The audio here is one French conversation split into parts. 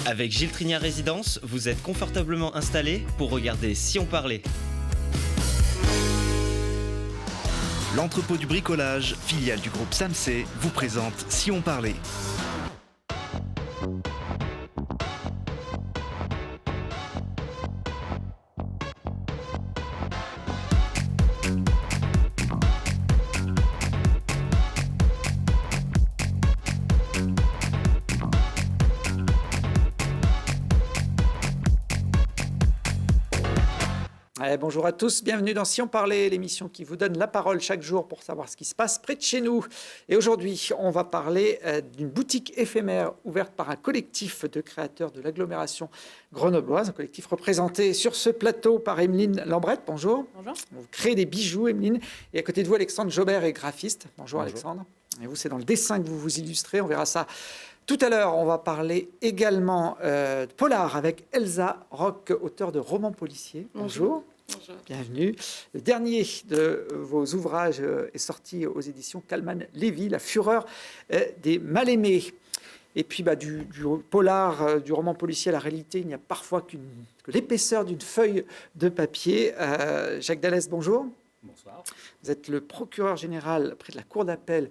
Avec Gilles Trignard Résidence, vous êtes confortablement installé pour regarder Si on parlait. L'entrepôt du bricolage, filiale du groupe Samsey, vous présente Si on parlait. Bonjour à tous, bienvenue dans Si on parlait, l'émission qui vous donne la parole chaque jour pour savoir ce qui se passe près de chez nous. Et aujourd'hui, on va parler d'une boutique éphémère ouverte par un collectif de créateurs de l'agglomération grenobloise, un collectif représenté sur ce plateau par Emeline Lambrette. Bonjour. Bonjour. Vous créez des bijoux, Emeline. Et à côté de vous, Alexandre Jobert est graphiste. Bonjour. Alexandre. Et vous, c'est dans le dessin que vous vous illustrez, on verra ça tout à l'heure. On va parler également de polar avec Elsa Roque, auteure de romans policiers. Bonjour. Bonjour. Bienvenue. Le dernier de vos ouvrages est sorti aux éditions Calman-Lévy, La fureur des mal-aimés. Et puis du polar, du roman policier à la réalité, il n'y a parfois que l'épaisseur d'une feuille de papier. Jacques Dallès, bonjour. Bonsoir. Vous êtes le procureur général près de la Cour d'appel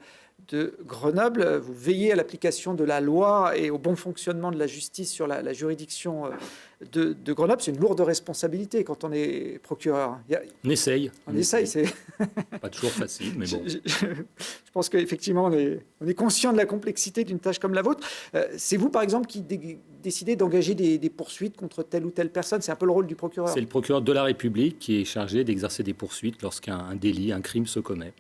de Grenoble. Vous veillez à l'application de la loi et au bon fonctionnement de la justice sur la juridiction de Grenoble. C'est une lourde responsabilité quand on est procureur. On essaye. On essaye, c'est pas toujours facile, mais bon. Je pense qu'effectivement, on est conscient de la complexité d'une tâche comme la vôtre. C'est vous, par exemple, qui décidez d'engager des poursuites contre telle ou telle personne. C'est un peu le rôle du procureur. C'est le procureur de la République qui est chargé d'exercer des poursuites lorsqu'un délit, un crime se commet.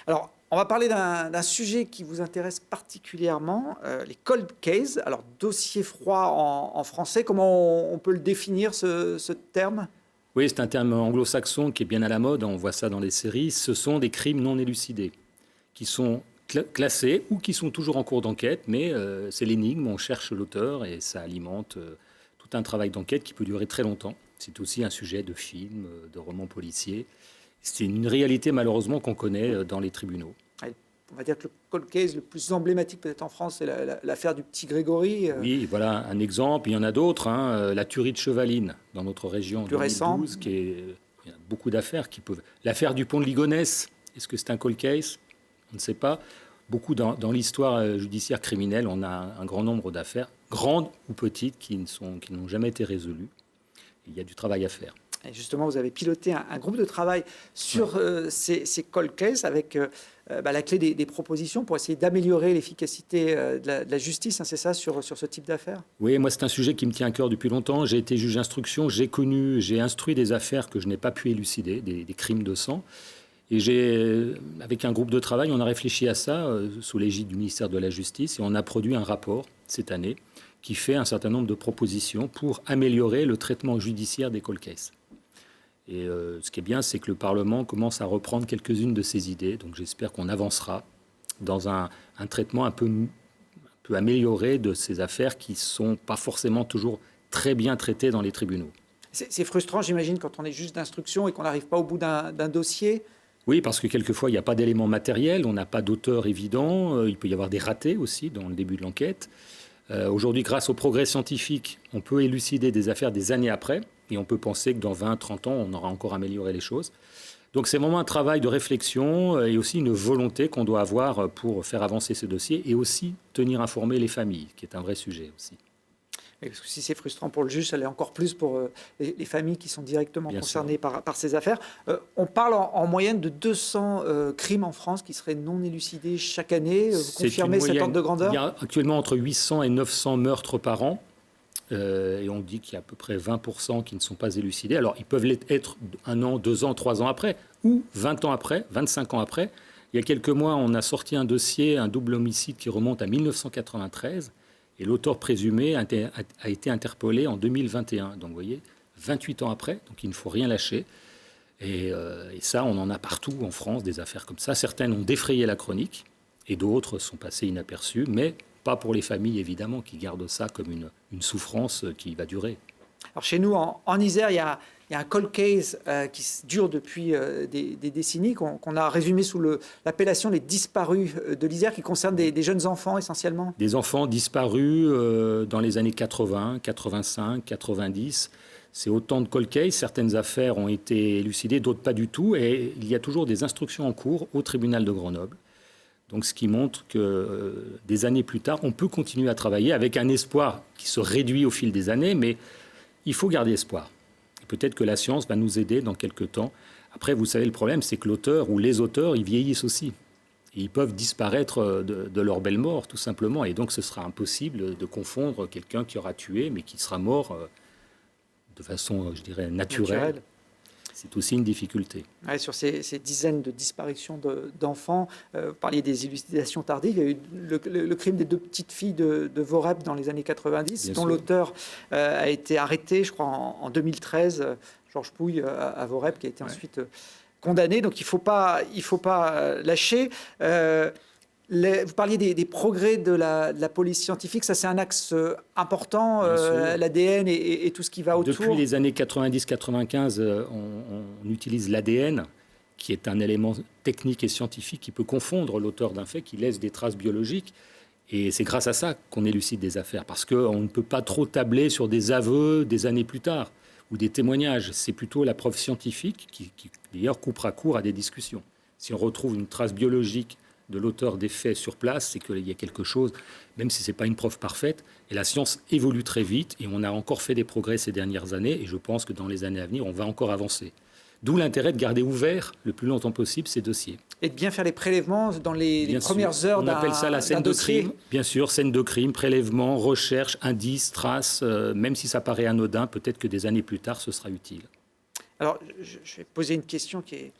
Alors, on va parler d'un sujet qui vous intéresse particulièrement, les cold cases. Alors, dossier froid en français, comment on peut le définir, ce terme ? Oui, c'est un terme anglo-saxon qui est bien à la mode, on voit ça dans les séries. Ce sont des crimes non élucidés, qui sont classés ou qui sont toujours en cours d'enquête, mais c'est l'énigme, on cherche l'auteur et ça alimente tout un travail d'enquête qui peut durer très longtemps. C'est aussi un sujet de film, de roman policier. C'est une réalité malheureusement qu'on connaît dans les tribunaux. On va dire que le cold case le plus emblématique peut-être en France, c'est l'affaire du petit Grégory. Oui, voilà un exemple. Il y en a d'autres. La tuerie de Chevaline dans notre région en 2012, il y a beaucoup d'affaires qui peuvent. L'affaire du pont de Ligonnès, est-ce que c'est un cold case ? On ne sait pas. Beaucoup dans l'histoire judiciaire criminelle, on a un grand nombre d'affaires, grandes ou petites, qui n'ont jamais été résolues. Il y a du travail à faire. Et justement, vous avez piloté un groupe de travail sur ces cold cases avec la clé des propositions pour essayer d'améliorer l'efficacité de la justice, hein, c'est ça, sur ce type d'affaires ? Oui, moi, c'est un sujet qui me tient à cœur depuis longtemps. J'ai été juge d'instruction, j'ai instruit des affaires que je n'ai pas pu élucider, des crimes de sang. Et avec un groupe de travail, on a réfléchi à ça sous l'égide du ministère de la Justice et on a produit un rapport cette année qui fait un certain nombre de propositions pour améliorer le traitement judiciaire des cold cases. Et ce qui est bien, c'est que le Parlement commence à reprendre quelques-unes de ces idées. Donc j'espère qu'on avancera dans un traitement un peu amélioré de ces affaires qui ne sont pas forcément toujours très bien traitées dans les tribunaux. C'est frustrant, j'imagine, quand on est juge d'instruction et qu'on n'arrive pas au bout d'un dossier. Oui, parce que quelquefois, il n'y a pas d'éléments matériels, on n'a pas d'auteur évident, il peut y avoir des ratés aussi dans le début de l'enquête. Aujourd'hui, grâce au progrès scientifique, on peut élucider des affaires des années après. Et on peut penser que dans 20, 30 ans, on aura encore amélioré les choses. Donc c'est vraiment un travail de réflexion et aussi une volonté qu'on doit avoir pour faire avancer ce dossier et aussi tenir informés les familles, qui est un vrai sujet aussi. Parce que si c'est frustrant pour le juge, ça l'est encore plus pour les familles qui sont directement concernées par ces affaires. On parle en moyenne de 200 crimes en France qui seraient non élucidés chaque année. Vous confirmez cet ordre de grandeur ? Il y a actuellement entre 800 et 900 meurtres par an. Et on dit qu'il y a à peu près 20% qui ne sont pas élucidés. Alors, ils peuvent être 1 an, 2 ans, 3 ans après, ou 20 ans après, 25 ans après. Il y a quelques mois, on a sorti un dossier, un double homicide qui remonte à 1993, et l'auteur présumé a été interpellé en 2021. Donc, vous voyez, 28 ans après, donc il ne faut rien lâcher. Et ça, on en a partout en France, des affaires comme ça. Certaines ont défrayé la chronique, et d'autres sont passées inaperçues, mais pas pour les familles, évidemment, qui gardent ça comme une souffrance qui va durer. Alors chez nous, en Isère, il y a y a un cold case qui dure depuis des décennies, qu'on a résumé sous l'appellation les disparus de l'Isère, qui concerne des jeunes enfants essentiellement. Des enfants disparus dans les années 80, 85, 90. C'est autant de cold case. Certaines affaires ont été élucidées, d'autres pas du tout. Et il y a toujours des instructions en cours au tribunal de Grenoble. Donc, ce qui montre que des années plus tard, on peut continuer à travailler avec un espoir qui se réduit au fil des années, mais il faut garder espoir. Et peut-être que la science va nous aider dans quelques temps. Après, vous savez, le problème, c'est que l'auteur ou les auteurs, ils vieillissent aussi. Et ils peuvent disparaître de leur belle mort, tout simplement. Et donc, ce sera impossible de confondre quelqu'un qui aura tué, mais qui sera mort de façon, je dirais, naturelle. C'est aussi une difficulté. Ouais, sur ces dizaines de disparitions d'enfants, vous parliez des élucidations tardives. Il y a eu le crime des 2 petites filles de Vorep dans les années 90, dont l'auteur a été arrêté, je crois, en 2013, Georges Pouille à Vorep, qui a été ensuite condamné. Donc il ne faut pas lâcher. Vous parliez des progrès de la police scientifique, ça c'est un axe important, l'ADN et tout ce qui va autour. Depuis les années 90-95, on utilise l'ADN, qui est un élément technique et scientifique qui peut confondre l'auteur d'un fait, qui laisse des traces biologiques. Et c'est grâce à ça qu'on élucide des affaires, parce qu'on ne peut pas trop tabler sur des aveux des années plus tard, ou des témoignages. C'est plutôt la preuve scientifique qui d'ailleurs, coupera court à des discussions. Si on retrouve une trace biologique de l'auteur des faits sur place, c'est qu'il y a quelque chose, même si ce n'est pas une preuve parfaite. Et la science évolue très vite et on a encore fait des progrès ces dernières années et je pense que dans les années à venir, on va encore avancer. D'où l'intérêt de garder ouvert le plus longtemps possible ces dossiers. Et de bien faire les prélèvements dans les premières heures d'un dossier. On appelle ça la scène de crime. Bien sûr, scène de crime, prélèvement, recherche, indices, traces. Même si ça paraît anodin, peut-être que des années plus tard, ce sera utile. Alors, je vais poser une question qui est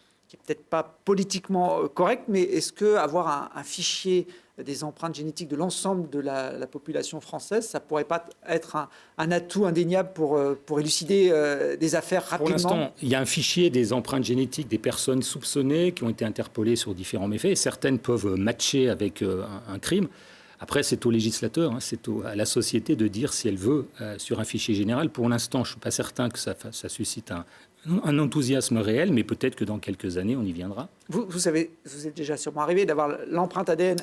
peut-être pas politiquement correct, mais est-ce qu'avoir un fichier des empreintes génétiques de l'ensemble de la population française, ça ne pourrait pas être un atout indéniable pour élucider des affaires rapidement? Pour l'instant, il y a un fichier des empreintes génétiques des personnes soupçonnées qui ont été interpellées sur différents méfaits. Et certaines peuvent matcher avec un crime. Après, c'est au législateur, c'est à la société de dire si elle veut sur un fichier général. Pour l'instant, je ne suis pas certain que ça suscite un enthousiasme réel, mais peut-être que dans quelques années, on y viendra. Vous êtes déjà sûrement arrivé d'avoir l'empreinte ADN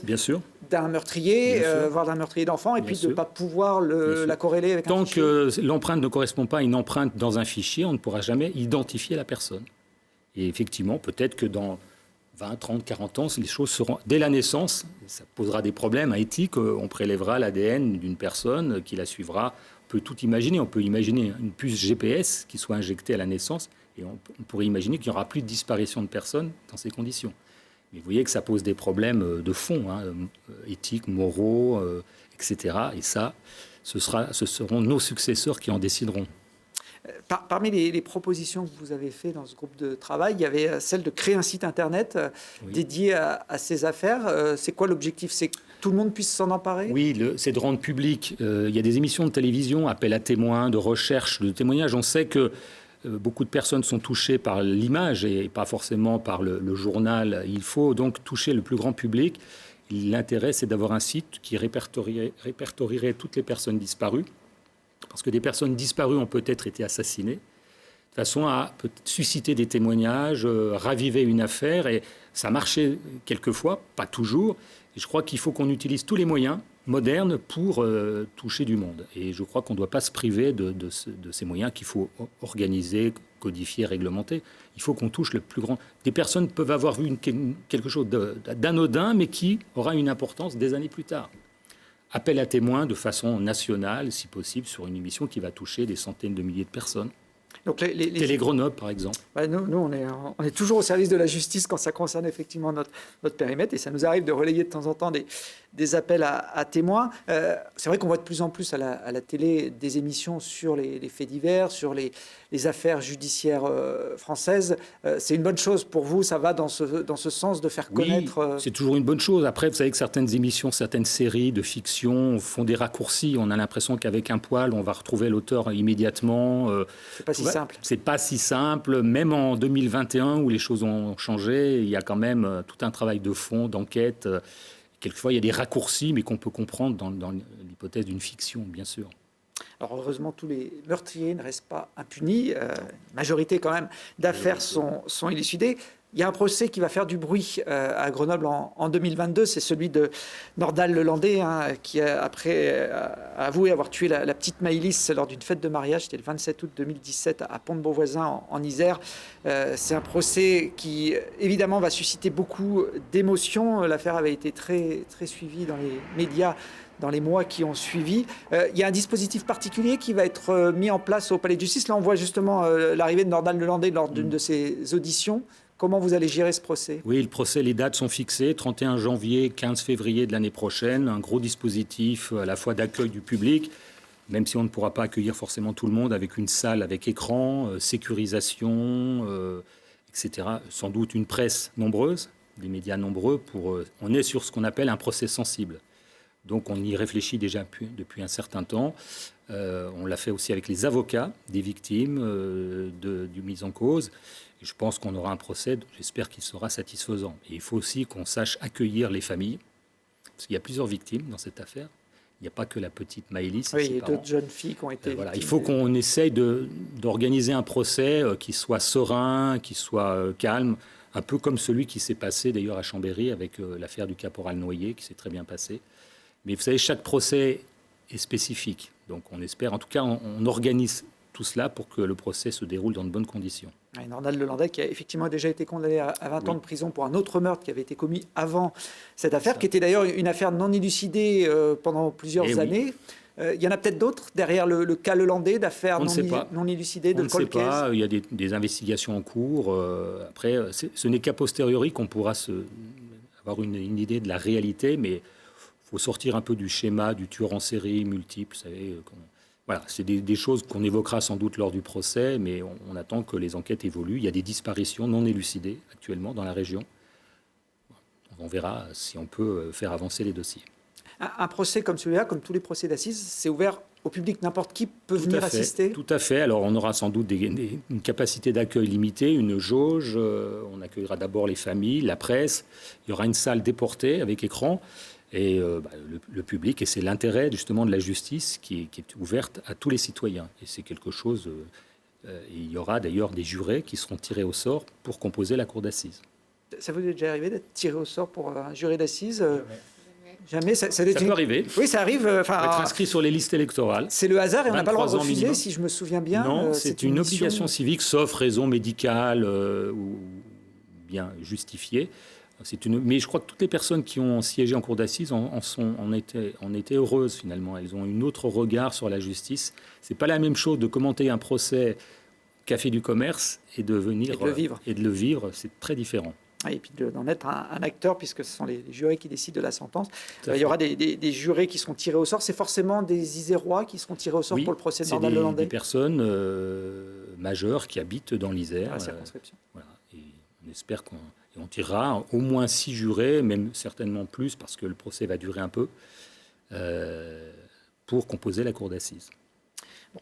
d'un meurtrier, voire d'un meurtrier d'enfant, et puis de ne pas pouvoir la corréler avec un fichier. Tant que l'empreinte ne correspond pas à une empreinte dans un fichier, on ne pourra jamais identifier la personne. Et effectivement, peut-être que dans 20, 30, 40 ans, les choses seront... Dès la naissance, ça posera des problèmes éthiques. On prélèvera l'ADN d'une personne qui la suivra. On peut tout imaginer. On peut imaginer une puce GPS qui soit injectée à la naissance et on pourrait imaginer qu'il n'y aura plus de disparition de personnes dans ces conditions. Mais vous voyez que ça pose des problèmes de fond, éthiques, moraux, etc. Et ça, ce seront nos successeurs qui en décideront. Parmi les propositions que vous avez faites dans ce groupe de travail, il y avait celle de créer un site internet dédié à ces affaires. C'est quoi l'objectif? C'est que tout le monde puisse s'en emparer? Oui, c'est de rendre public. Il y a des émissions de télévision, appel à témoins, de recherche, de témoignages. On sait que beaucoup de personnes sont touchées par l'image et pas forcément par le journal. Il faut donc toucher le plus grand public. L'intérêt, c'est d'avoir un site qui répertorierait toutes les personnes disparues. Parce que des personnes disparues ont peut-être été assassinées, de façon à susciter des témoignages, raviver une affaire. Et ça marchait quelquefois, pas toujours. Et je crois qu'il faut qu'on utilise tous les moyens modernes pour toucher du monde. Et je crois qu'on ne doit pas se priver de ces moyens qu'il faut organiser, codifier, réglementer. Il faut qu'on touche le plus grand. Des personnes peuvent avoir vu quelque chose d'anodin, mais qui aura une importance des années plus tard. Appel à témoins de façon nationale, si possible, sur une émission qui va toucher des centaines de milliers de personnes. Donc Télé Grenoble, par exemple. Nous, on est toujours au service de la justice quand ça concerne effectivement notre périmètre, et ça nous arrive de relayer de temps en temps des appels à témoins. C'est vrai qu'on voit de plus en plus à la télé des émissions sur les faits divers, sur les affaires judiciaires françaises. C'est une bonne chose pour vous, ça va dans ce sens de faire connaître... Oui, c'est toujours une bonne chose. Après, vous savez que certaines émissions, certaines séries de fiction font des raccourcis. On a l'impression qu'avec un poil, on va retrouver l'auteur immédiatement. C'est pas si simple. C'est pas si simple. Même en 2021, où les choses ont changé, il y a quand même tout un travail de fond, d'enquête. Quelquefois, il y a des raccourcis, mais qu'on peut comprendre dans l'hypothèse d'une fiction, bien sûr. Alors heureusement, tous les meurtriers ne restent pas impunis. Majorité quand même d'affaires sont élucidées. Il y a un procès qui va faire du bruit à Grenoble en 2022. C'est celui de Nordal Lelandais, qui après a avoué avoir tué la petite Maëlys lors d'une fête de mariage. C'était le 27 août 2017 à Pont-de-Beauvoisin en Isère. C'est un procès qui évidemment va susciter beaucoup d'émotions. L'affaire avait été très, très suivie dans les médias dans les mois qui ont suivi. Il y a un dispositif particulier qui va être mis en place au Palais de Justice. Là, on voit justement l'arrivée de Nordal Lelandais lors d'une de ses auditions. Comment vous allez gérer ce procès? Oui, le procès, les dates sont fixées, 31 janvier, 15 février de l'année prochaine. Un gros dispositif à la fois d'accueil du public, même si on ne pourra pas accueillir forcément tout le monde, avec une salle avec écran, sécurisation, etc. Sans doute une presse nombreuse, des médias nombreux. On est sur ce qu'on appelle un procès sensible. Donc on y réfléchit déjà depuis un certain temps. On l'a fait aussi avec les avocats des victimes du mis en cause. Et je pense qu'on aura un procès, j'espère qu'il sera satisfaisant. Et il faut aussi qu'on sache accueillir les familles, parce qu'il y a plusieurs victimes dans cette affaire. Il n'y a pas que la petite Maëlys. Oui, il y a d'autres jeunes filles qui ont été voilà. Il faut qu'on essaye d'organiser un procès qui soit serein, qui soit calme, un peu comme celui qui s'est passé d'ailleurs à Chambéry avec l'affaire du caporal Noyer, qui s'est très bien passé. Mais vous savez, chaque procès est spécifique. Donc on espère, en tout cas, on organise tout cela pour que le procès se déroule dans de bonnes conditions. Nordal Lelandais qui a effectivement déjà été condamné à 20 ans de prison pour un autre meurtre qui avait été commis avant cette affaire, qui était d'ailleurs une affaire non élucidée pendant plusieurs années. Il y en a peut-être d'autres derrière le cas Lelandais, d'affaires non élucidées, de cold case. On ne sait pas, il y a des investigations en cours. Après, ce n'est qu'à posteriori qu'on pourra avoir une idée de la réalité, mais il faut sortir un peu du schéma du tueur en série multiple, vous savez. Voilà, c'est des choses qu'on évoquera sans doute lors du procès, mais on attend que les enquêtes évoluent. Il y a des disparitions non élucidées actuellement dans la région. On verra si on peut faire avancer les dossiers. Un procès comme celui-là, comme tous les procès d'assises, c'est ouvert au public, n'importe qui peut venir assister? Tout à fait. Alors on aura sans doute une capacité d'accueil limitée, une jauge. On accueillera d'abord les familles, la presse. Il y aura une salle déportée avec écran. Et le public, et c'est l'intérêt justement de la justice qui est ouverte à tous les citoyens. Et c'est quelque chose... il y aura d'ailleurs des jurés qui seront tirés au sort pour composer la cour d'assises. Ça vous est déjà arrivé d'être tiré au sort pour un juré d'assises? Jamais. Ça peut arriver. Oui, ça arrive. Être inscrit sur les listes électorales. C'est le hasard et on n'a pas le droit de refuser, si je me souviens bien. Non, c'est une obligation civique, sauf raison médicale ou bien justifiée. Mais je crois que toutes les personnes qui ont siégé en cour d'assises en étaient heureuses finalement. Elles ont un autre regard sur la justice. C'est pas la même chose de commenter un procès café du commerce et de venir et de le vivre. C'est très différent. Et puis d'en être un acteur, puisque ce sont les jurés qui décident de la sentence. Il y aura des jurés qui seront tirés au sort. C'est forcément des Isérois qui seront tirés au sort pour le procès de Nordal Lelandais. Des personnes majeures qui habitent dans l'Isère. La circonscription. Voilà. Et on espère qu'on tirera au moins 6 jurés, même certainement plus, parce que le procès va durer un peu, pour composer la cour d'assises. Bon.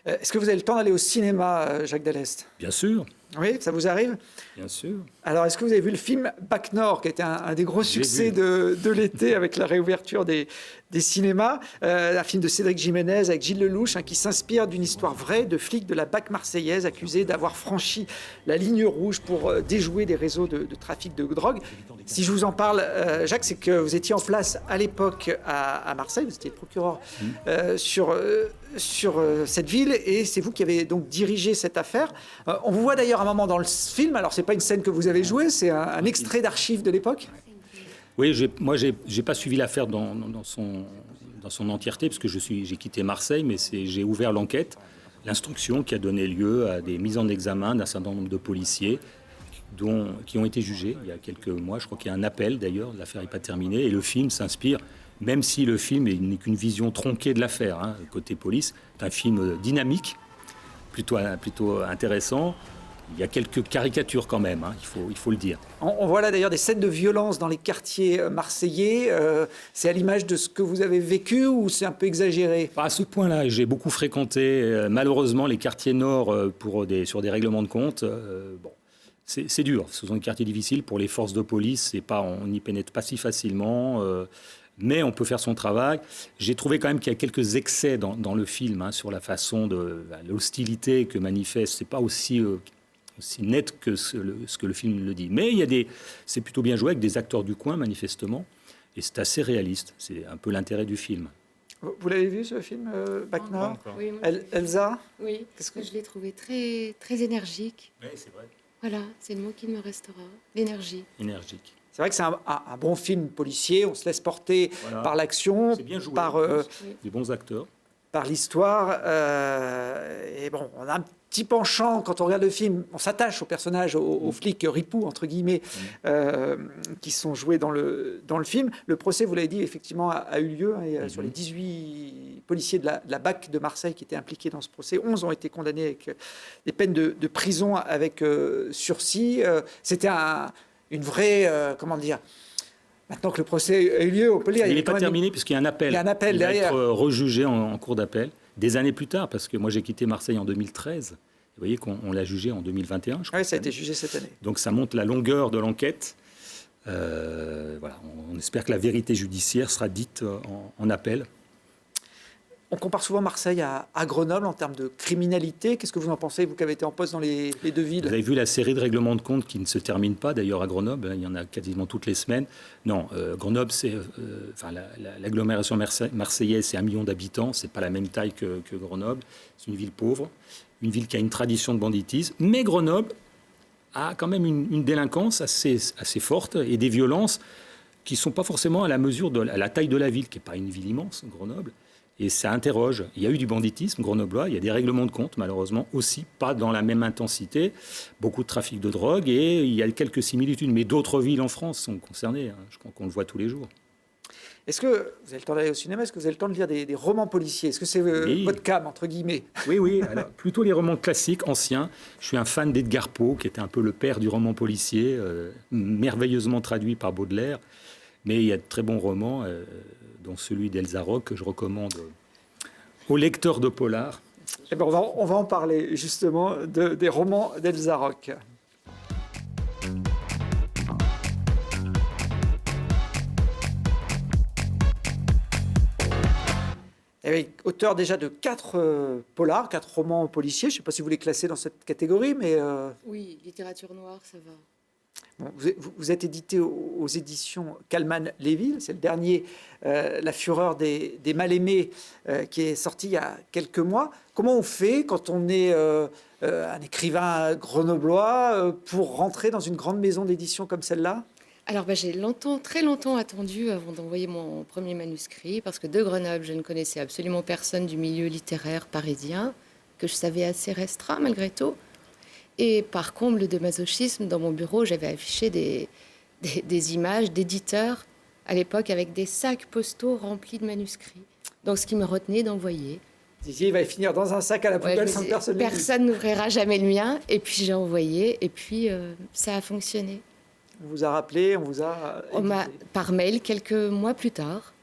Est-ce que vous avez le temps d'aller au cinéma, Jacques Dallest? Bien sûr. Oui, ça vous arrive? Bien sûr. Alors, est-ce que vous avez vu le film Bac Nord, qui était un des gros succès de l'été avec la réouverture des cinémas, un film de Cédric Jiménez avec Gilles Lelouch, qui s'inspire d'une histoire vraie de flics de la BAC marseillaise accusés d'avoir franchi la ligne rouge pour déjouer des réseaux de trafic de drogue. Si je vous en parle, Jacques, c'est que vous étiez en place à l'époque à Marseille, vous étiez le procureur sur cette ville, et c'est vous qui avez donc dirigé cette affaire. On vous voit d'ailleurs un moment dans le film, alors c'est pas une scène que vous avez jouée, c'est un extrait d'archives de l'époque. Oui, moi j'ai pas suivi l'affaire dans son entièreté, parce que j'ai quitté Marseille, mais j'ai ouvert l'enquête, l'instruction qui a donné lieu à des mises en examen d'un certain nombre de policiers qui ont été jugés il y a quelques mois. Je crois qu'il y a un appel d'ailleurs, l'affaire n'est pas terminée, et le film s'inspire, même si le film n'est qu'une vision tronquée de l'affaire, côté police, c'est un film dynamique, plutôt intéressant. Il y a quelques caricatures quand même, il faut le dire. On voit là d'ailleurs des scènes de violence dans les quartiers marseillais. C'est à l'image de ce que vous avez vécu ou c'est un peu exagéré? À ce point-là, j'ai beaucoup fréquenté malheureusement les quartiers nord sur des règlements de compte. C'est dur, ce sont des quartiers difficiles pour les forces de police. On n'y pénètre pas si facilement. Mais on peut faire son travail. J'ai trouvé quand même qu'il y a quelques excès dans le film, sur la façon de l'hostilité que manifeste. C'est pas aussi net que ce que le film le dit. Mais c'est plutôt bien joué avec des acteurs du coin, manifestement. Et c'est assez réaliste. C'est un peu l'intérêt du film. Vous l'avez vu, ce film, Bacna? Oui, Elsa? oui. Qu'est-ce que... Je l'ai trouvé très, très énergique. Oui, c'est vrai. Voilà, c'est le mot qui me restera. L'énergie. Énergique. C'est vrai que c'est un bon film policier. On se laisse porter par l'action, C'est bien joué. par Des bons acteurs. par l'histoire. Et bon, on a un petit penchant quand on regarde le film. On s'attache aux personnages, aux flics ripoux, entre guillemets, qui sont joués dans le film. Le procès, vous l'avez dit, effectivement, a eu lieu. Sur les 18 policiers de la BAC de Marseille qui étaient impliqués dans ce procès, 11 ont été condamnés avec des peines de prison avec sursis. C'était une vraie... comment dire ? Maintenant que le procès a eu lieu, on peut lire. Il n'est pas terminé puisqu'il y a un appel. Il y a un appel derrière. Il va être rejugé en cours d'appel des années plus tard, parce que moi j'ai quitté Marseille en 2013. Vous voyez qu'on l'a jugé en 2021, je crois. Oui, ça a été jugé cette année. Donc ça montre la longueur de l'enquête. Voilà, on espère que la vérité judiciaire sera dite en appel. On compare souvent Marseille à Grenoble en termes de criminalité. Qu'est-ce que vous en pensez, vous qui avez été en poste dans les deux villes? Vous avez vu la série de règlements de compte qui ne se termine pas d'ailleurs à Grenoble. Il y en a quasiment toutes les semaines. Non, Grenoble, c'est l'agglomération marseillaise, c'est 1 million d'habitants. C'est pas la même taille que Grenoble. C'est une ville pauvre, une ville qui a une tradition de banditisme. Mais Grenoble a quand même une délinquance assez forte et des violences qui ne sont pas forcément à la taille de la ville, qui n'est pas une ville immense, Grenoble. Et ça interroge. Il y a eu du banditisme grenoblois, il y a des règlements de compte, malheureusement, aussi pas dans la même intensité. Beaucoup de trafic de drogue et il y a quelques similitudes. Mais d'autres villes en France sont concernées. Je crois qu'on le voit tous les jours. Est-ce que vous avez le temps d'aller au cinéma? Est-ce que vous avez le temps de lire des romans policiers? Est-ce que c'est votre cam, entre guillemets? Oui. Alors, plutôt les romans classiques, anciens. Je suis un fan d'Edgar Poe, qui était un peu le père du roman policier, merveilleusement traduit par Baudelaire. Mais il y a de très bons romans, dont celui d'Elsa Rock, que je recommande aux lecteurs de polar. Eh ben on va en parler, justement, des romans d'Elsa Rock. Auteur déjà de 4 polars, 4 romans policiers. Je ne sais pas si vous les classez dans cette catégorie, mais... Oui, littérature noire, ça va. Bon, vous êtes édité aux éditions Calman-Léville. C'est le dernier, La Fureur des mal-aimés, qui est sorti il y a quelques mois. Comment on fait quand on est un écrivain grenoblois pour rentrer dans une grande maison d'édition comme celle-là? Alors, j'ai très longtemps attendu avant d'envoyer mon premier manuscrit, parce que de Grenoble, je ne connaissais absolument personne du milieu littéraire parisien, que je savais assez restreint malgré tout. Et par comble de masochisme, dans mon bureau, j'avais affiché des images d'éditeurs à l'époque avec des sacs postaux remplis de manuscrits. Donc, ce qui me retenait d'envoyer. Vous disiez, il va finir dans un sac à la poubelle sans que personne ne le dise. Personne n'ouvrira jamais le mien. Et puis, j'ai envoyé. Et puis, ça a fonctionné. On vous a rappelé, on vous a... par mail, quelques mois plus tard,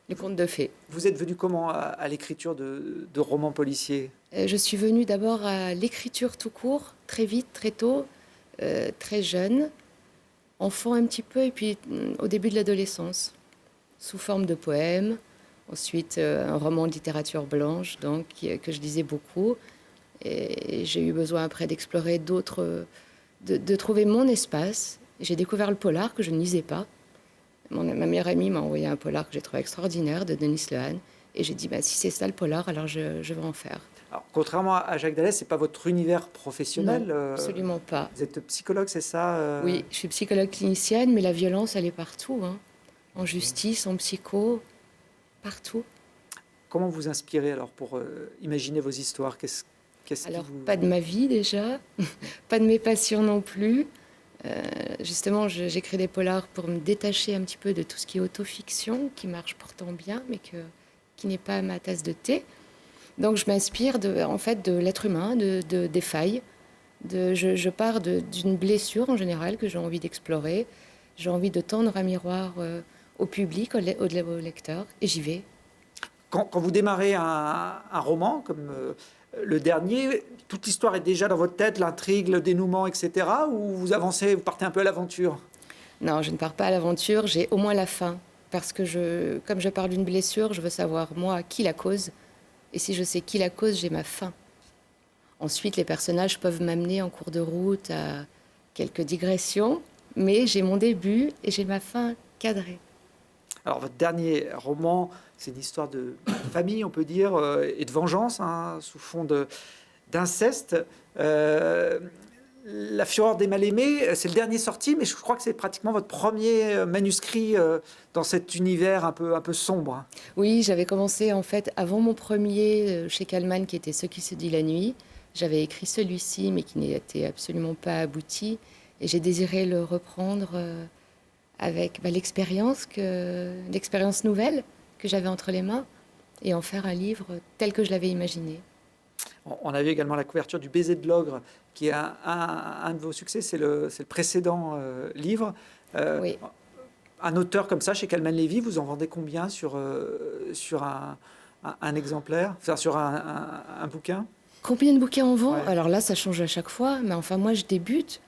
le conte de fées. Vous êtes venu comment à l'écriture de romans policiers? Je suis venue d'abord à l'écriture tout court, très vite, très tôt, très jeune, enfant un petit peu, et puis au début de l'adolescence, sous forme de poèmes. Ensuite, un roman de littérature blanche, donc, que je lisais beaucoup. Et j'ai eu besoin après d'explorer de trouver mon espace. J'ai découvert le polar que je ne lisais pas. Ma meilleure amie m'a envoyé un polar que j'ai trouvé extraordinaire de Denis Lehane. Et j'ai dit, si c'est ça le polar, alors je vais en faire. Alors, contrairement à Jacques Dallès, ce n'est pas votre univers professionnel? Non, absolument pas. Vous êtes psychologue, c'est ça? Oui, je suis psychologue clinicienne, mais la violence, elle est partout. En justice, en psycho, partout. Comment vous inspirez alors pour imaginer vos histoires? Alors, pas de ma vie déjà, pas de mes passions non plus. Justement, j'écris des polars pour me détacher un petit peu de tout ce qui est autofiction, qui marche pourtant bien, mais qui n'est pas ma tasse de thé. Donc, je m'inspire en fait de l'être humain, des failles. Je pars d'une blessure en général que j'ai envie d'explorer. J'ai envie de tendre un miroir au public, au lecteur, et j'y vais. Quand vous démarrez un roman comme le dernier, toute l'histoire est déjà dans votre tête, l'intrigue, le dénouement, etc. Ou vous avancez, vous partez un peu à l'aventure? Non, je ne pars pas à l'aventure, j'ai au moins la fin. parce que comme je parle d'une blessure, je veux savoir, moi, qui la cause. Et si je sais qui la cause, j'ai ma fin. Ensuite, les personnages peuvent m'amener en cours de route à quelques digressions, mais j'ai mon début et j'ai ma fin cadrée. Alors, votre dernier roman, c'est une histoire de famille, on peut dire, et de vengeance, hein, sous fond d'inceste. La Fureur des mal-aimés, c'est le dernier sorti, mais je crois que c'est pratiquement votre premier manuscrit dans cet univers un peu sombre. Oui, j'avais commencé en fait avant mon premier chez Kallmann, qui était Ce qui se dit la nuit. J'avais écrit celui-ci, mais qui n'était absolument pas abouti. Et j'ai désiré le reprendre avec l'expérience nouvelle que j'avais entre les mains et en faire un livre tel que je l'avais imaginé. On a vu également la couverture du Baiser de l'ogre, qui est un de vos succès, c'est le précédent livre. Oui. Un auteur comme ça, chez Kallmann-Lévy, vous en vendez combien sur un exemplaire, enfin, sur un bouquin? Combien de bouquins on vend? Ouais. Alors là, ça change à chaque fois, mais enfin, moi, je débute.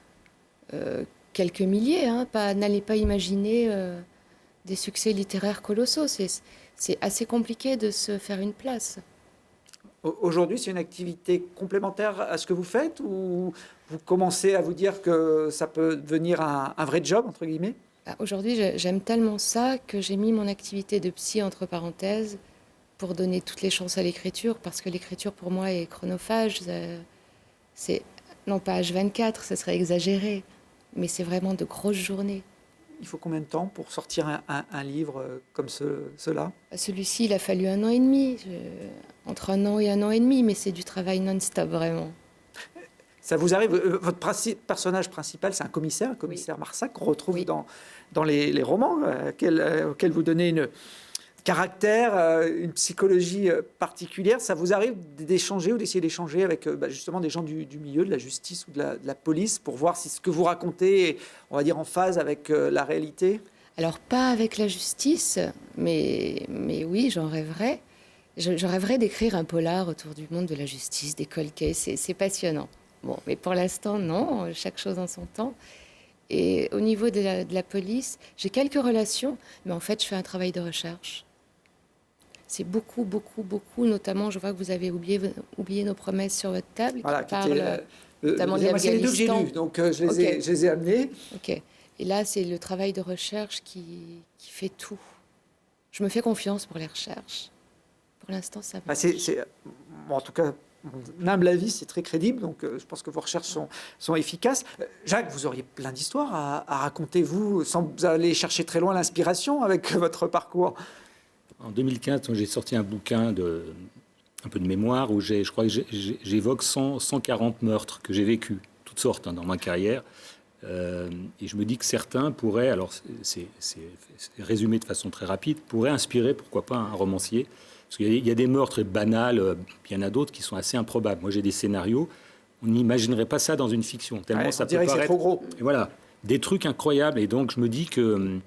Quelques milliers, hein, n'allez pas imaginer des succès littéraires colossaux. C'est assez compliqué de se faire une place. Aujourd'hui, c'est une activité complémentaire à ce que vous faites, ou vous commencez à vous dire que ça peut devenir un vrai job, entre guillemets? Aujourd'hui, j'aime tellement ça que j'ai mis mon activité de psy entre parenthèses pour donner toutes les chances à l'écriture, parce que l'écriture, pour moi, est chronophage. C'est non pas H24, ce serait exagéré, mais c'est vraiment de grosses journées. Il faut combien de temps pour sortir un livre comme cela? Celui-ci, il a fallu 1 an et demi, entre 1 an et 1 an et demi, mais c'est du travail non-stop, vraiment. Ça vous arrive, votre personnage principal, c'est un commissaire oui. Marsac, qu'on retrouve oui. dans les romans auxquels vous donnez une caractère, une psychologie particulière. Ça vous arrive d'échanger ou d'essayer d'échanger avec justement des gens du milieu, de la justice ou de la police, pour voir si ce que vous racontez est, on va dire, en phase avec la réalité? Alors, pas avec la justice, mais oui, j'en rêverais. Je rêverais d'écrire un polar autour du monde de la justice, des cold cases, c'est passionnant. Bon, mais pour l'instant, non, chaque chose en son temps. Et au niveau de la police, j'ai quelques relations, mais en fait, je fais un travail de recherche. C'est beaucoup, notamment, je vois que vous avez oublié nos promesses sur votre table. Voilà, qui parlent notamment de c'est les deux que j'ai lus, donc je les ai amenés. Ok. Et là, c'est le travail de recherche qui fait tout. Je me fais confiance pour les recherches. Pour l'instant, ça va. Bon, en tout cas, mon humble avis, c'est très crédible, donc je pense que vos recherches sont efficaces. Jacques, vous auriez plein d'histoires à raconter, vous, sans aller chercher très loin l'inspiration avec votre parcours. En 2015, j'ai sorti un bouquin un peu de mémoire où je crois que j'évoque 140 meurtres que j'ai vécus, toutes sortes dans ma carrière. Et je me dis que certains pourraient, alors c'est résumé de façon très rapide, pourraient inspirer, pourquoi pas, un romancier. Parce qu'il y a des meurtres banals, puis il y en a d'autres qui sont assez improbables. Moi, j'ai des scénarios, on n'imaginerait pas ça dans une fiction. Tellement ça peut paraître. C'est trop gros. Et voilà, des trucs incroyables. Et donc, je me dis que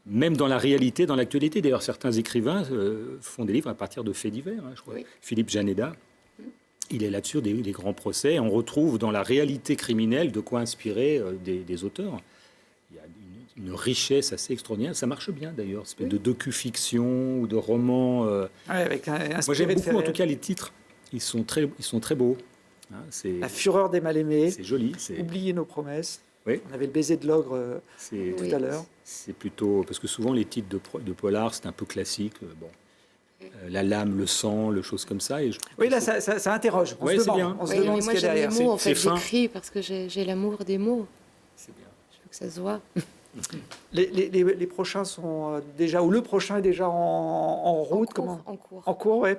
même dans la réalité, dans l'actualité, d'ailleurs, certains écrivains font des livres à partir de faits divers. Hein, je crois. Oui. Philippe Janeda, il est là-dessus, des grands procès. On retrouve dans la réalité criminelle de quoi inspirer des auteurs. Il y a une richesse assez extraordinaire. Ça marche bien, d'ailleurs, espèce de docu-fiction ou de romans. Avec moi, j'aime beaucoup, en tout cas, les titres. Ils sont très beaux. Hein, La Fureur des mal-aimés. C'est joli. Oublier nos promesses. Oui. On avait le Baiser de l'ogre tout à l'heure. C'est plutôt... Parce que souvent, les titres de polar, c'est un peu classique. Bon. La lame, le sang, le choses comme ça. Oui, là, ça interroge. On se demande ce qu'il y a derrière. Les mots, en fait, j'écris parce que j'ai l'amour des mots. C'est bien. Je veux que ça se voit. Les prochains sont déjà... Ou le prochain est déjà en route? En cours. En cours, oui.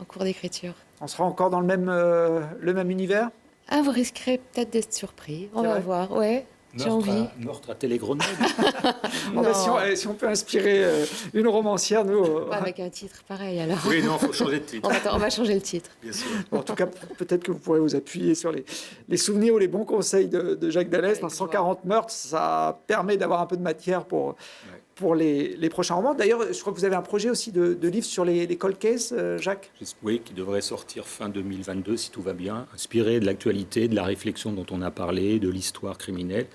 En cours d'écriture. On sera encore dans le même univers? Ah, vous risquerez peut-être d'être surpris. On va voir, ouais. J'ai envie. Meurtre à Télé-Grenoble. Si on peut inspirer une romancière, nous... Avec un titre pareil, alors. Oui, non, il faut changer de titre. On va changer le titre. Bien sûr. En tout cas, peut-être que vous pourrez vous appuyer sur les souvenirs ou les bons conseils de Jacques Dallès. Dans 140 meurtres, ça permet d'avoir un peu de matière pour les prochains romans. D'ailleurs, je crois que vous avez un projet aussi de livre sur les cold cases, Jacques? Oui, qui devrait sortir fin 2022, si tout va bien, inspiré de l'actualité, de la réflexion dont on a parlé, de l'histoire criminelle,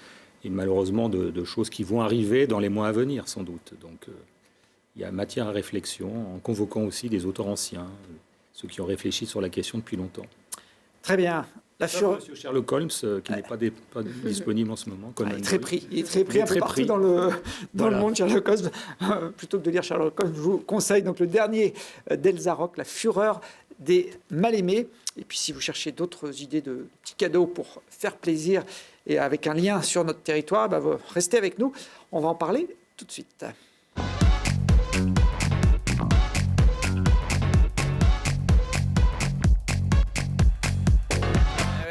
et malheureusement de choses qui vont arriver dans les mois à venir, sans doute. Donc, il y a matière à réflexion en convoquant aussi des auteurs anciens, ceux qui ont réfléchi sur la question depuis longtemps. Très bien. La fureur. Monsieur Sherlock Holmes, qui n'est pas disponible en ce moment. Il est très pris. Il est très pris un peu partout dans le monde, Sherlock Holmes. Plutôt que de lire Sherlock Holmes, je vous conseille donc le dernier d'Elsa Rock, La fureur des mal-aimés. Et puis si vous cherchez d'autres idées de petits cadeaux pour faire plaisir et avec un lien sur notre territoire, restez avec nous. On va en parler tout de suite.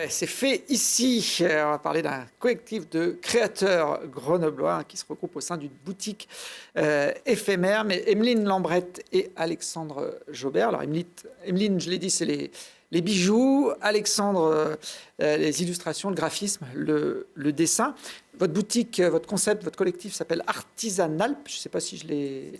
C'est fait ici. On va parler d'un collectif de créateurs grenoblois qui se regroupe au sein d'une boutique éphémère. Mais Emeline Lambrette et Alexandre Jobert. Alors Emeline, je l'ai dit, c'est les bijoux. Alexandre, les illustrations, le graphisme, le dessin. Votre boutique, votre concept, votre collectif s'appelle Artisanal. Je ne sais pas si je l'ai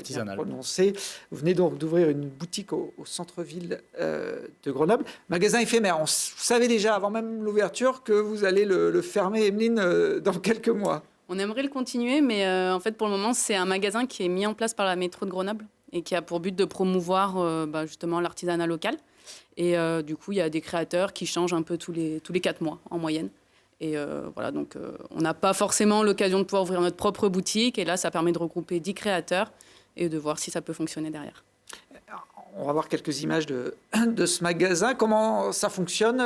bien prononcé. Vous venez donc d'ouvrir une boutique au centre-ville de Grenoble. Magasin éphémère. Vous savez déjà, avant même l'ouverture, que vous allez le fermer, Emeline, dans quelques mois. On aimerait le continuer, mais en fait, pour le moment, c'est un magasin qui est mis en place par la métro de Grenoble et qui a pour but de promouvoir justement l'artisanat local. Et du coup, il y a des créateurs qui changent un peu tous les 4 mois en moyenne. Et voilà, donc on n'a pas forcément l'occasion de pouvoir ouvrir notre propre boutique. Et là, ça permet de regrouper 10 créateurs et de voir si ça peut fonctionner derrière. On va voir quelques images de ce magasin. Comment ça fonctionne,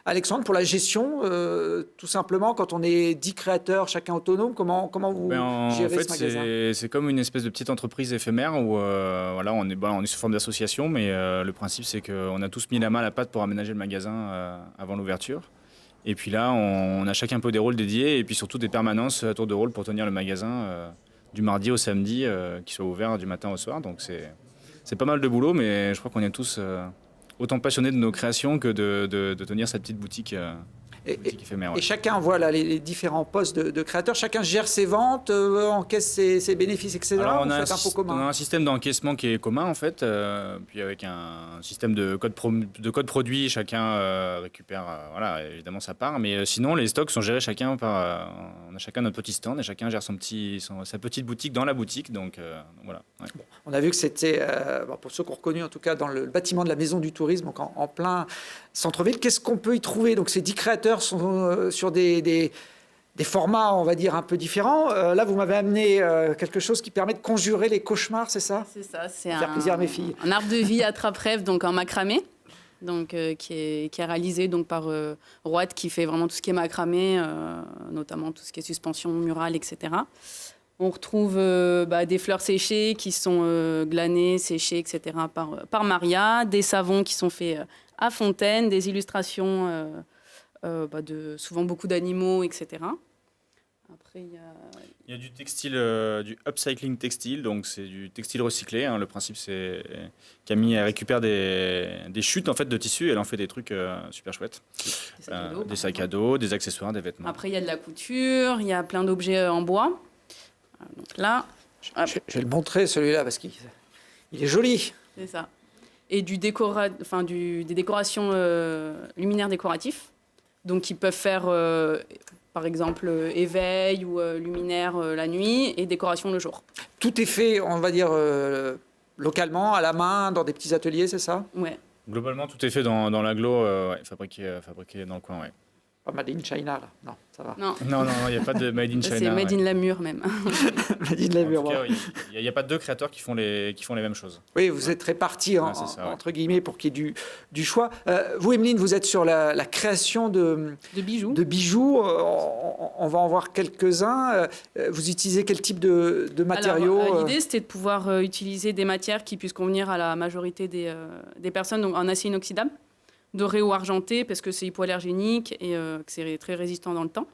Alexandre, pour la gestion, tout simplement, quand on est 10 créateurs, chacun autonome, comment vous gérez ce magasin ? C'est comme une espèce de petite entreprise éphémère où on est sous forme d'association, mais le principe, c'est qu'on a tous mis la main à la pâte pour aménager le magasin avant l'ouverture. Et puis là, on a chacun un peu des rôles dédiés et puis surtout des permanences à tour de rôle pour tenir le magasin du mardi au samedi, qui soit ouvert du matin au soir. Donc c'est pas mal de boulot, mais je crois qu'on est tous autant passionnés de nos créations que de tenir cette petite boutique éphémère. Ouais. Et chacun voit là les différents postes de créateurs. Chacun gère ses ventes, encaisse ses bénéfices, etc. Alors, on a un système d'encaissement qui est commun, en fait. Puis avec un système de code produit, chacun récupère évidemment sa part. Mais sinon, les stocks sont gérés chacun par... on a chacun notre petit stand et chacun gère sa petite boutique dans la boutique. Donc voilà. Ouais. Bon, on a vu que c'était, pour ceux qu'on reconnu en tout cas, dans le bâtiment de la Maison du Tourisme, donc en plein centre-ville. Qu'est-ce qu'on peut y trouver ? Donc ces 10 créateurs sont sur des formats, on va dire, un peu différents. Là, vous m'avez amené quelque chose qui permet de conjurer les cauchemars, c'est ça ? C'est ça, c'est faire plaisir à mes filles. Un arbre de vie attrape-rêve, donc en macramé, donc, qui est réalisé donc, par Roat, qui fait vraiment tout ce qui est macramé, notamment tout ce qui est suspension murale, etc. On retrouve des fleurs séchées qui sont glanées, séchées, etc. par Maria, des savons qui sont faits à Fontaine, des illustrations de souvent beaucoup d'animaux, etc. Après, il y a du textile, du upcycling textile, donc c'est du textile recyclé. Hein. Le principe, c'est Camille récupère des chutes en fait, de tissu et elle en fait des trucs super chouettes. Des sacs à dos, des accessoires, des vêtements. Après, il y a de la couture, il y a plein d'objets en bois. Donc là, je vais le montrer celui-là parce qu'il est joli. C'est ça. Et des décorations luminaires décoratifs, donc qui peuvent faire par exemple éveil ou luminaire la nuit et décoration le jour. Tout est fait, on va dire localement, à la main, dans des petits ateliers, c'est ça ? Ouais. Globalement, tout est fait dans l'agglo, fabriqué dans le coin, ouais. Pas Made in China, là. Non, ça va. Non, il n'y a pas de Made in China. C'est Made in Lamur, même. Made in Lamur, il n'y a pas deux créateurs qui font les mêmes choses. Oui, vous êtes répartis, entre guillemets, pour qu'il y ait du choix. Vous, Emeline, vous êtes sur la création de bijoux. On va en voir quelques-uns. Vous utilisez quel type de matériaux ? Alors, l'idée, c'était de pouvoir utiliser des matières qui puissent convenir à la majorité des personnes, donc en acier inoxydable, doré ou argenté, parce que c'est hypoallergénique et que c'est très résistant dans le temps.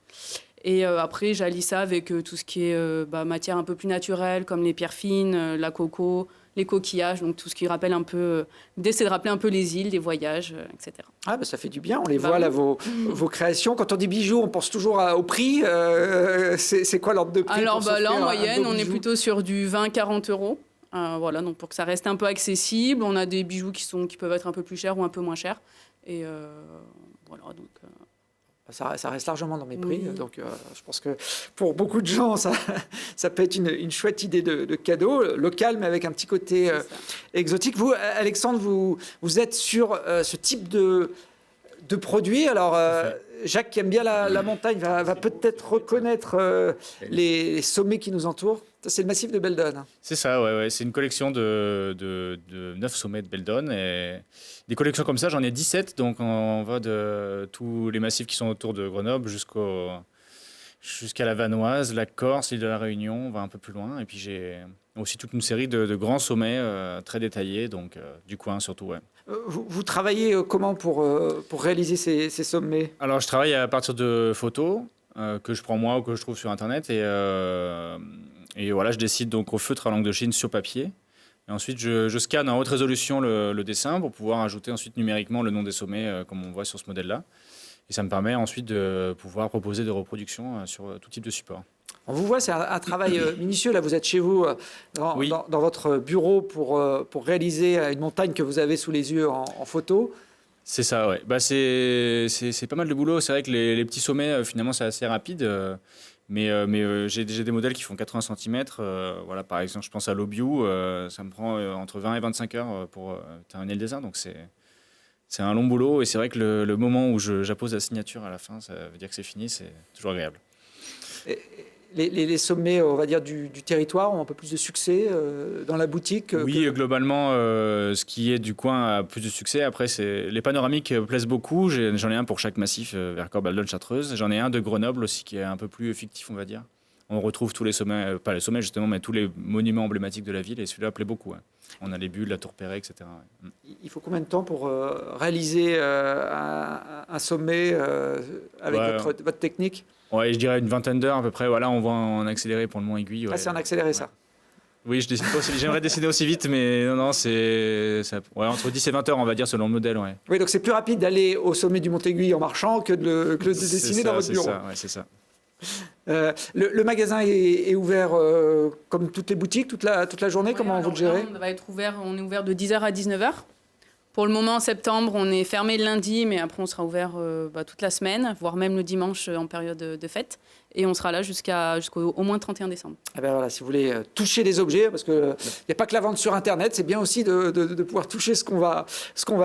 Et après, j'allie ça avec tout ce qui est matière un peu plus naturelle, comme les pierres fines, la coco, les coquillages, donc tout ce qui rappelle un peu... L'idée, c'est de rappeler un peu les îles, les voyages, etc. Ah, ça fait du bien, on les voit là, vos créations. Quand on dit bijoux, on pense toujours au prix. C'est quoi l'ordre de prix ? Alors là, en moyenne, on est plutôt sur du 20-40 euros. Voilà, donc pour que ça reste un peu accessible, on a des bijoux qui peuvent être un peu plus chers ou un peu moins chers. Et voilà, donc... Ça reste largement dans mes prix. Oui. Donc, je pense que pour beaucoup de gens, ça peut être une chouette idée de cadeau, local, mais avec un petit côté exotique. Vous, Alexandre, vous êtes sur ce type de produit. Alors, Jacques, qui aime bien la montagne, va peut-être reconnaître les sommets qui nous entourent. Ça, c'est le massif de Beldon. C'est ça, ouais. C'est une collection de 9 sommets de Beldon. Et des collections comme ça, j'en ai 17. Donc, on va de tous les massifs qui sont autour de Grenoble jusqu'à la Vanoise, la Corse, l'île de la Réunion. On va un peu plus loin. Et puis, j'ai aussi toute une série de grands sommets très détaillés, donc du coin surtout, ouais. Vous travaillez comment pour réaliser ces sommets? Alors, je travaille à partir de photos que je prends moi ou que je trouve sur Internet. Et voilà, je décide donc au feutre à l'encre de Chine sur papier. Et ensuite, je scanne en haute résolution le dessin pour pouvoir ajouter ensuite numériquement le nom des sommets, comme on voit sur ce modèle-là. Et ça me permet ensuite de pouvoir proposer des reproductions sur tout type de support. On vous voit, c'est un travail minutieux. Là, vous êtes chez vous, Oui. dans votre bureau, pour réaliser une montagne que vous avez sous les yeux en photo. C'est ça, ouais. Bah, c'est pas mal de boulot. C'est vrai que les petits sommets, finalement, c'est assez rapide. Mais j'ai des modèles qui font 80 cm. Voilà, par exemple, je pense à l'Obiu. Ça me prend entre 20 et 25 heures pour terminer le dessin. Donc, c'est un long boulot. Et c'est vrai que le moment où j'appose la signature à la fin, ça veut dire que c'est fini. C'est toujours agréable. Les sommets, on va dire, du territoire ont un peu plus de succès dans la boutique. Oui, globalement, ce qui est du coin a plus de succès. Après, les panoramiques plaisent beaucoup. J'en ai un pour chaque massif, Vercors, Beldon, Chartreuse. J'en ai un de Grenoble aussi, qui est un peu plus fictif, on va dire. On retrouve tous les sommets, pas les sommets justement, mais tous les monuments emblématiques de la ville. Et celui-là plaît beaucoup. Ouais. On a les bulles, la tour Perret, etc. Ouais. Il faut combien de temps pour réaliser un sommet avec votre technique? Ouais, je dirais une vingtaine d'heures à peu près. Voilà, on va en accéléré pour le Mont Aiguille. Ouais. Ah, c'est en accéléré, ça. Oui, j'aimerais décider aussi vite, mais non, c'est entre 10 et 20 heures, on va dire, selon le modèle. Ouais. Oui, donc c'est plus rapide d'aller au sommet du Mont Aiguille en marchant que de le dessiner dans votre bureau. C'est ça. Le magasin est ouvert comme toutes les boutiques, toute la journée. Comment vous le gérez? On est ouvert de 10h à 19h. Pour le moment, en septembre, on est fermé le lundi, mais après, on sera ouvert toute la semaine, voire même le dimanche en période de fête. Et on sera là jusqu'au moins 31 décembre. Eh ben voilà, si vous voulez toucher des objets, parce qu'il n'y a pas que la vente sur Internet, c'est bien aussi de pouvoir toucher ce qu'on va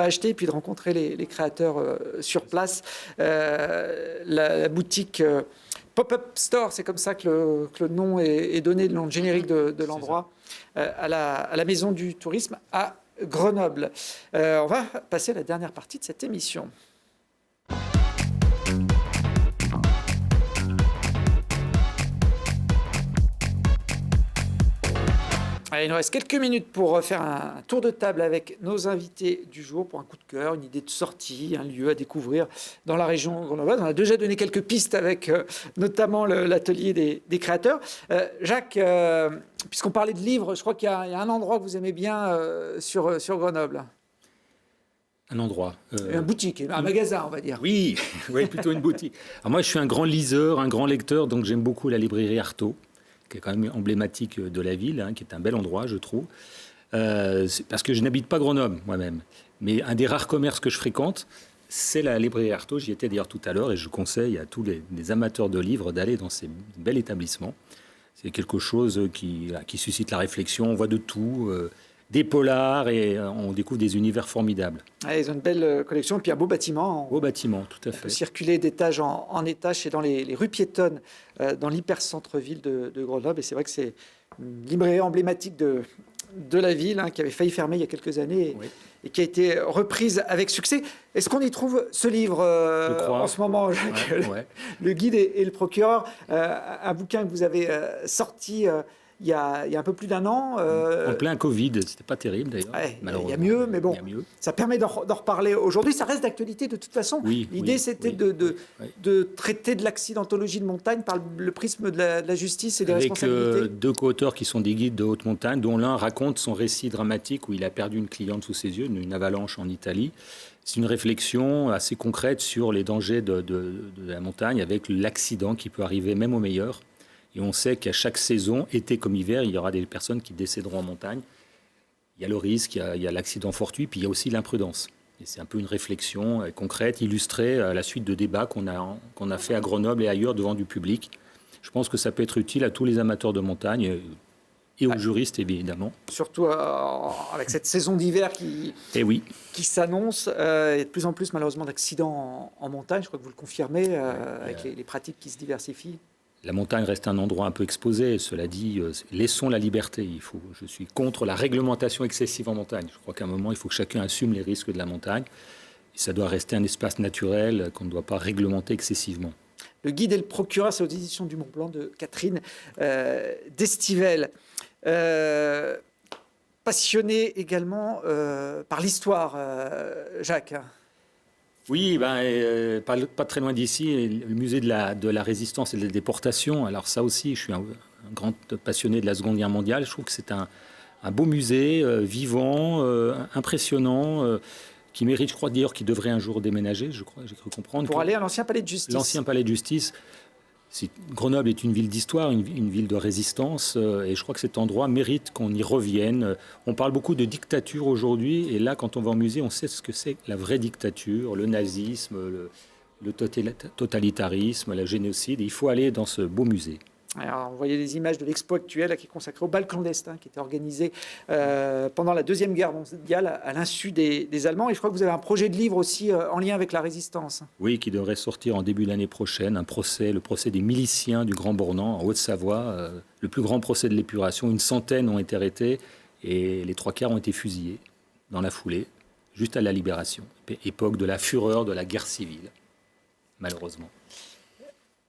acheter et puis de rencontrer les créateurs sur place. La boutique Pop-Up Store, c'est comme ça que le nom est donné, le nom générique de l'endroit, à la Maison du Tourisme à Grenoble. On va passer à la dernière partie de cette émission. Allez, il nous reste quelques minutes pour faire un tour de table avec nos invités du jour pour un coup de cœur, une idée de sortie, un lieu à découvrir dans la région grenobloise. On a déjà donné quelques pistes avec notamment l'atelier des créateurs. Jacques, puisqu'on parlait de livres, je crois qu'il y a un endroit que vous aimez bien sur Grenoble. Un endroit. Un boutique, un magasin, on va dire. Oui, plutôt une boutique. Alors moi, je suis un grand liseur, un grand lecteur, donc j'aime beaucoup la librairie Artaud, qui est quand même emblématique de la ville, qui est un bel endroit, je trouve. Parce que je n'habite pas Grenoble, moi-même. Mais un des rares commerces que je fréquente, c'est la librairie Artaud. J'y étais d'ailleurs tout à l'heure et je conseille à tous les amateurs de livres d'aller dans ces bels établissements. C'est quelque chose qui suscite la réflexion. On voit de tout, des polars et on découvre des univers formidables. Ah, ils ont une belle collection et puis un beau bâtiment. Beau bâtiment, tout à fait. On peut circuler d'étage en étage, c'est dans les rues piétonnes, dans l'hyper-centre-ville de Grenoble. Et c'est vrai que c'est une librairie emblématique de la ville, qui avait failli fermer il y a quelques années et qui a été reprise avec succès. Est-ce qu'on y trouve ce livre en ce moment, Jacques, Le guide et le procureur, un bouquin que vous avez sorti il y a un peu plus d'un an. En plein Covid, c'était pas terrible d'ailleurs. Il y a mieux, mais bon, ça permet d'en reparler aujourd'hui. Ça reste d'actualité de toute façon. L'idée, c'était de traiter de l'accidentologie de montagne par le prisme de la justice et des responsabilités. Avec deux co-auteurs qui sont des guides de haute montagne, dont l'un raconte son récit dramatique où il a perdu une cliente sous ses yeux, une avalanche en Italie. C'est une réflexion assez concrète sur les dangers de la montagne avec l'accident qui peut arriver même au meilleur. Et on sait qu'à chaque saison, été comme hiver, il y aura des personnes qui décéderont en montagne. Il y a le risque, il y a l'accident fortuit, puis il y a aussi l'imprudence. Et c'est un peu une réflexion concrète, illustrée à la suite de débats qu'on a fait à Grenoble et ailleurs devant du public. Je pense que ça peut être utile à tous les amateurs de montagne et aux juristes, évidemment. Surtout avec cette saison d'hiver qui s'annonce. Il y a de plus en plus, malheureusement, d'accidents en montagne. Je crois que vous le confirmez, avec les pratiques qui se diversifient. La montagne reste un endroit un peu exposé. Cela dit, laissons la liberté. Je suis contre la réglementation excessive en montagne. Je crois qu'à un moment, il faut que chacun assume les risques de la montagne. Et ça doit rester un espace naturel qu'on ne doit pas réglementer excessivement. Le guide et le procureur, c'est aux éditions du Mont Blanc de Catherine Destivelle. Passionné également par l'histoire, Jacques. Oui, pas très loin d'ici, le musée de la résistance et de la déportation. Alors ça aussi, je suis un grand passionné de la Seconde Guerre mondiale. Je trouve que c'est un beau musée, vivant, impressionnant, qui mérite, je crois d'ailleurs, qu'il devrait un jour déménager, j'ai cru comprendre. Pour aller à l'ancien palais de justice. L'ancien palais de justice. Grenoble est une ville d'histoire, une ville de résistance, et je crois que cet endroit mérite qu'on y revienne. On parle beaucoup de dictature aujourd'hui, et là, quand on va au musée, on sait ce que c'est la vraie dictature, le nazisme, le totalitarisme, le génocide. Et il faut aller dans ce beau musée. Alors, vous voyez les images de l'expo actuelle qui est consacrée au bal clandestin qui était organisé pendant la Deuxième Guerre mondiale à l'insu des Allemands. Et je crois que vous avez un projet de livre aussi en lien avec la résistance. Oui, qui devrait sortir en début d'année prochaine. Le procès des miliciens du Grand Bornand en Haute-Savoie. Le plus grand procès de l'épuration. 100 ont été arrêtés et les 3/4 ont été fusillés dans la foulée, juste à la Libération. Époque de la fureur de la guerre civile, malheureusement.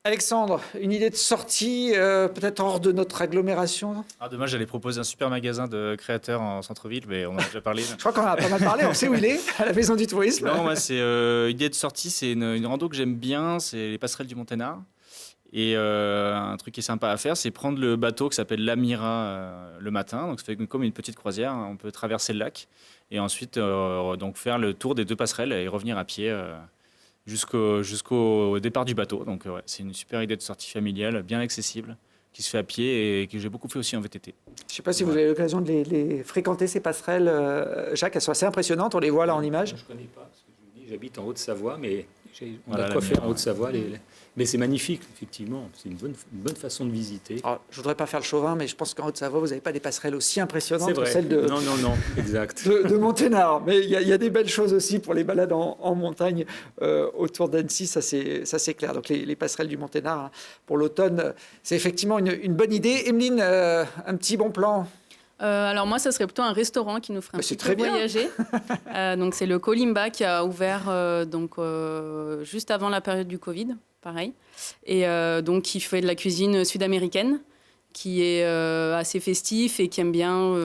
Alexandre, une idée de sortie, peut-être hors de notre agglomération? Dommage, j'allais proposer un super magasin de créateurs en centre-ville, mais on en a déjà parlé. Je crois qu'on en a pas mal parlé, on sait où il est, à la Maison du Tourisme. Non, moi, c'est une idée de sortie, c'est une rando que j'aime bien, c'est les passerelles du Monténard. Et un truc qui est sympa à faire, c'est prendre le bateau qui s'appelle l'Amira le matin, donc ça fait comme une petite croisière, on peut traverser le lac, et ensuite donc faire le tour des 2 passerelles et revenir à pied jusqu'au départ du bateau. Donc c'est une super idée de sortie familiale, bien accessible, qui se fait à pied et que j'ai beaucoup fait aussi en VTT. Je ne sais pas si vous avez l'occasion de les fréquenter, ces passerelles. Jacques, elles sont assez impressionnantes, on les voit là en image. Je ne connais pas, parce que j'habite en Haute-Savoie, mais on a de quoi faire en Haute-Savoie. Mais c'est magnifique, effectivement. C'est une bonne façon de visiter. Alors, je ne voudrais pas faire le chauvin, mais je pense qu'en Haute-Savoie, vous n'avez pas des passerelles aussi impressionnantes que celles Non, exact. de Monténard. Mais il y a des belles choses aussi pour les balades en montagne autour d'Annecy, ça c'est clair. Donc les passerelles du Monténard, hein, pour l'automne, c'est effectivement une bonne idée. Emeline, un petit bon plan? Alors moi, ça serait plutôt un restaurant qui nous ferait un petit peu voyager. Donc c'est le Kolimba qui a ouvert juste avant la période du Covid, pareil. Et donc qui fait de la cuisine sud-américaine, qui est assez festif et qui aime bien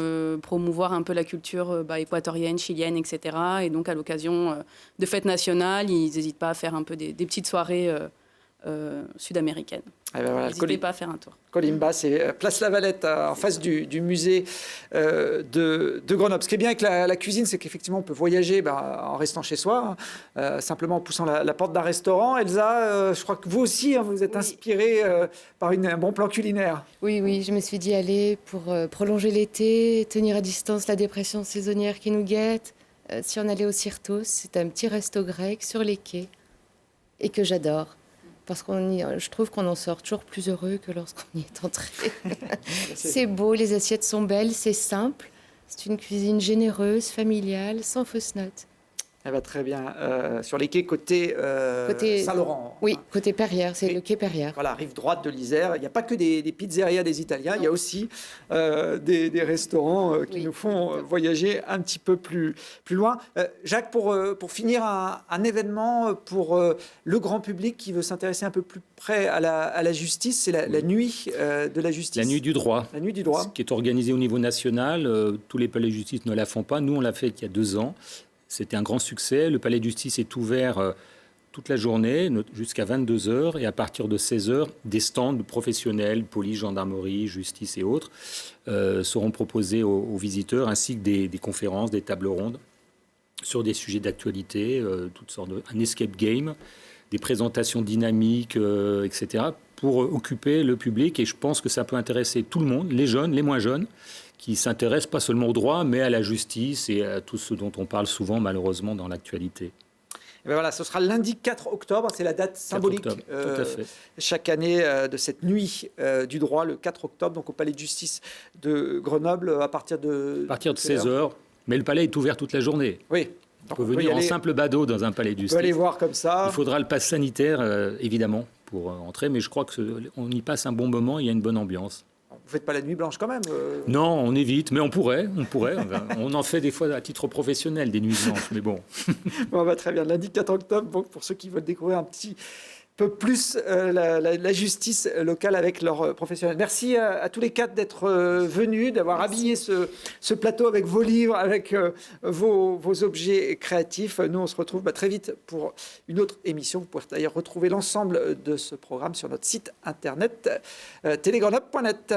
promouvoir un peu la culture équatorienne, chilienne, etc. Et donc à l'occasion de fêtes nationales, ils n'hésitent pas à faire un peu des petites soirées sud-américaines. Voilà, n'hésitez pas à faire un tour. Kolimba, c'est Place Lavalette, en face du musée de Grenoble. Ce qui est bien avec la cuisine, c'est qu'effectivement, on peut voyager en restant chez soi, simplement en poussant la porte d'un restaurant. Elsa, je crois que vous aussi, vous êtes inspirée par un bon plan culinaire. Oui, je me suis dit aller pour prolonger l'été, tenir à distance la dépression saisonnière qui nous guette. Si on allait au Cirtos, c'est un petit resto grec sur les quais et que j'adore. Parce que je trouve qu'on en sort toujours plus heureux que lorsqu'on y est entré. C'est beau, les assiettes sont belles, c'est simple. C'est une cuisine généreuse, familiale, sans fausses notes. Elle va très bien. Sur les quais côté Saint-Laurent. Oui, côté Perrières, c'est le quai Perrières. Voilà, rive droite de l'Isère. Il n'y a pas que des pizzerias des Italiens, il y a aussi des restaurants qui nous font voyager un petit peu plus loin. Jacques, pour finir, un événement pour le grand public qui veut s'intéresser un peu plus près à la justice, c'est la nuit de la justice. La nuit du droit. La nuit du droit. Qui est organisée au niveau national. Tous les palais de justice ne la font pas. Nous, on l'a fait il y a 2 ans. C'était un grand succès. Le palais de justice est ouvert toute la journée, jusqu'à 22h. Et à partir de 16h, des stands professionnels, police, gendarmerie, justice et autres, seront proposés aux visiteurs, ainsi que des conférences, des tables rondes sur des sujets d'actualité, toutes sortes un escape game, des présentations dynamiques, etc., pour occuper le public. Et je pense que ça peut intéresser tout le monde, les jeunes, les moins jeunes, qui s'intéressent pas seulement au droit, mais à la justice et à tout ce dont on parle souvent, malheureusement, dans l'actualité. Et ben voilà, ce sera lundi 4 octobre, c'est la date symbolique octobre, tout à fait. chaque année de cette nuit du droit, le 4 octobre, donc au Palais de Justice de Grenoble, à partir de 16h. Mais le palais est ouvert toute la journée. Oui. On peut venir en simple badaud dans un palais de justice. On peut aller voir comme ça. Il faudra le pass sanitaire, évidemment, pour entrer, mais je crois qu'on y passe un bon moment, il y a une bonne ambiance. Vous faites pas la nuit blanche quand même Non, on évite, mais on pourrait. On en fait des fois à titre professionnel, des nuits blanches, mais bon. Bon, bah, très bien. Lundi 4 octobre, bon, pour ceux qui veulent découvrir un petit peu plus la justice locale avec leurs professionnels. Merci à tous les quatre d'être venus, d'avoir habillé ce plateau avec vos livres, avec vos objets créatifs. Nous, on se retrouve très vite pour une autre émission. Vous pouvez d'ailleurs retrouver l'ensemble de ce programme sur notre site internet télégrenoble.net.